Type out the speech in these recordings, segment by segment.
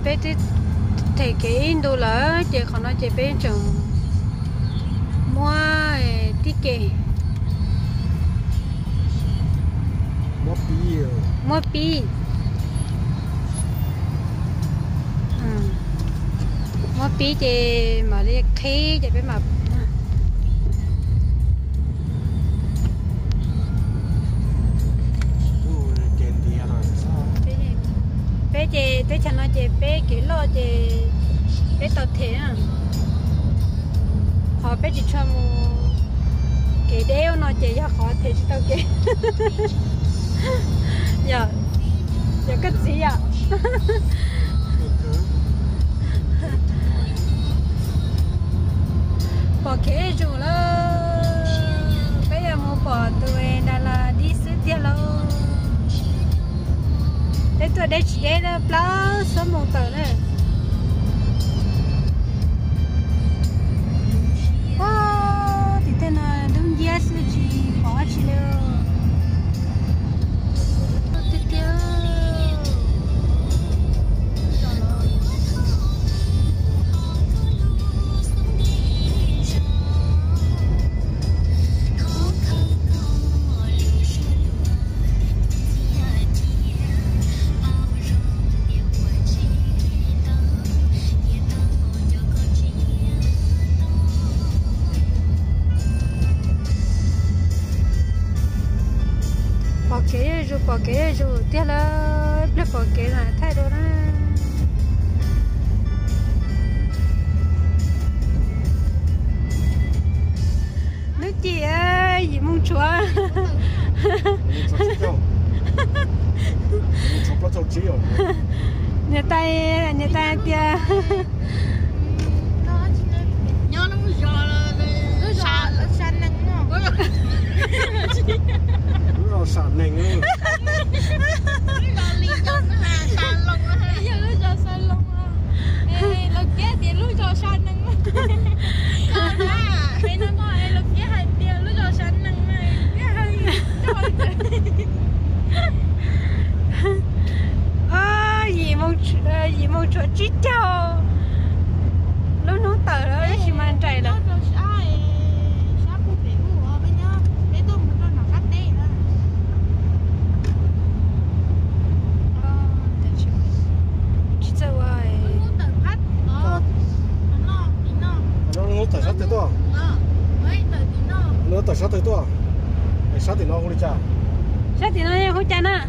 bé thì cái đồ là chị còn nói chị bé chồng mua tí kề mua pi mua pi chị mà đi khí chị bé mà bé chị tới chẳng nói chị bé cái lo chị bé tao thế à họ bé chỉ cho một cái đeo nó chị cho họ thế tao cái giờ cái gì à bỏ cái rồi đó bây giờ mua bỏ tụi đã là điซื้อ tiền lâu để tôi để chỉ để là bao số một tờ này thì thế nào đúng giá sẽ chỉ bỏ chỉ được tiếp theo bỏ cái rồi tiếc là bỏ cái là thay đổi đó nước chị ơi gì mong chúa nhà tay tia sản nền luôn. Nó lý do nó là sản lông á. Lý do nó cho sản lông á. Ê, lúc kia thì lúc cho sản nâng á. Còn á, ê nó nói ê lúc kia hay tiền lúc cho sản nâng này. Cái hay trời ơi. Gì mong chỗ chít cho. Lúc nó tờ đó chỉ mang chạy đó. Tại sao tới to? Nó tại sao tới to? Sao thì nó không đi chả? Sao thì nó không chả nè?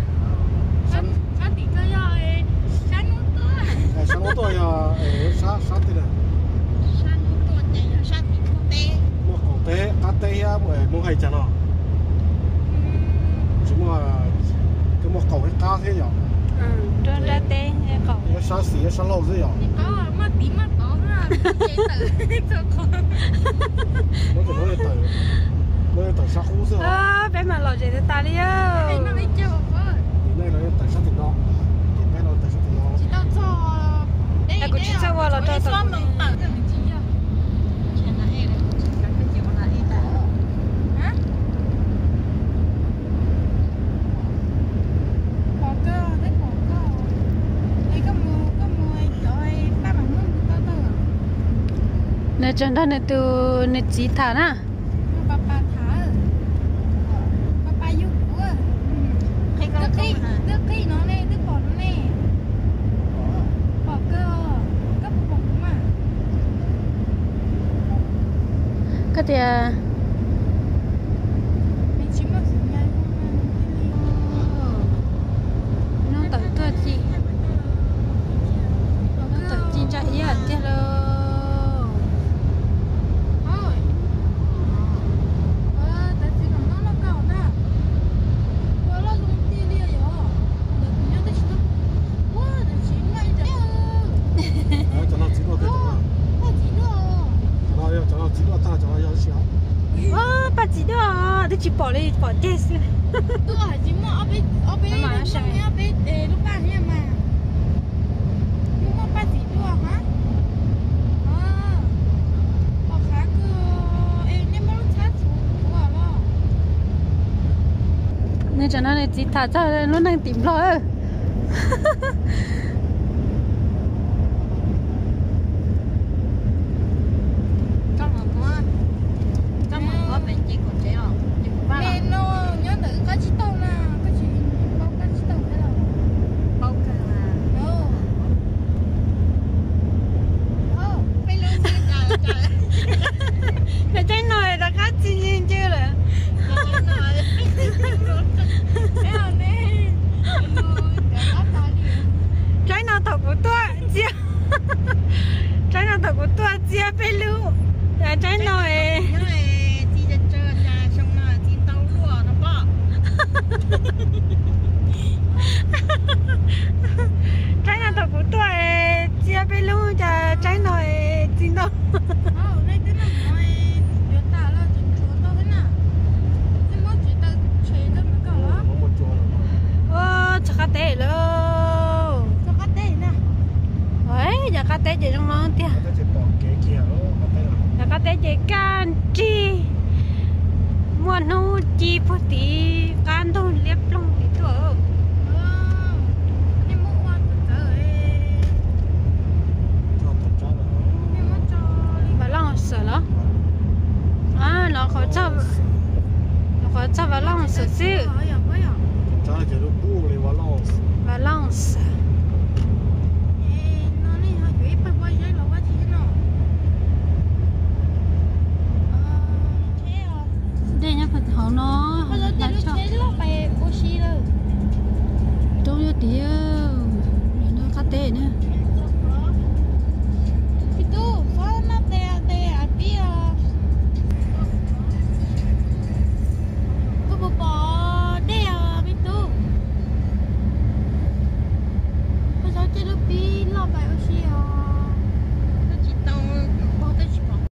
Sao thì cơ do sao nó to? Sao nó to ya? Sao thì nè? Sao nó to thì sao thì không té? Mua cổ té, cá té á, mua hay chả nó? Chỉ mua cái mua cổ cái cá thế nhở? Trên ra té cổ. Cái sao xí, cái sao lâu thế nhở? Có mà tí mà có ha. Nó chỉ nói là tại sao không sao? Bé mà lòi gì ta đi á? Nó biết chưa có. Đây là tại sao thì nó? Cái nó tại sao thì nó? Chỉ tao cho. Đây cũng chỉ cho qua là cho tao. Nè chân đó nè từ nè chỉ thả nè. Papa thả. Papa giúp của. Tức khi nó nè, tức bỏ nó nè. Bỏ cơ. Cấp bỏ mà. Cái gì? Mình chỉ mất sự nhanh. Nó tự tôi chi. Nó tự chi cho ý à tiếc rồi. Bà chỉ đó, tôi chỉ bỏ đi bỏ chết. Tôi chỉ mua ở bên lúc ba này mà. Nhưng mà bà chỉ được hả? Bỏ khá cơ em mới lúc sát xuống của nó. Nên cho nó này chỉ thả cho nó đang tìm rồi. trái nào tao cũng tua chia bên luôn là trái nồi因為知只隻隻送啊，知兜喎，那波。trái nào tao cũng tua chia bên luôn là trái nồi chín đâu Đây cái này nói chúng ta là chúng chúa đâu thế nào? Nhưng mà chúng ta chơi cho mấy cậu đó. Không một chỗ nào. chắc là tệ luôn Cho các tệ nè. ấy giờ cá tệ gì trong món tiền Nó chỉ bỏ cái kia đó, bắt tay là. giờ cá tệ gì can chi mua nô chi phụ tí can thôi liếp lông tí thôi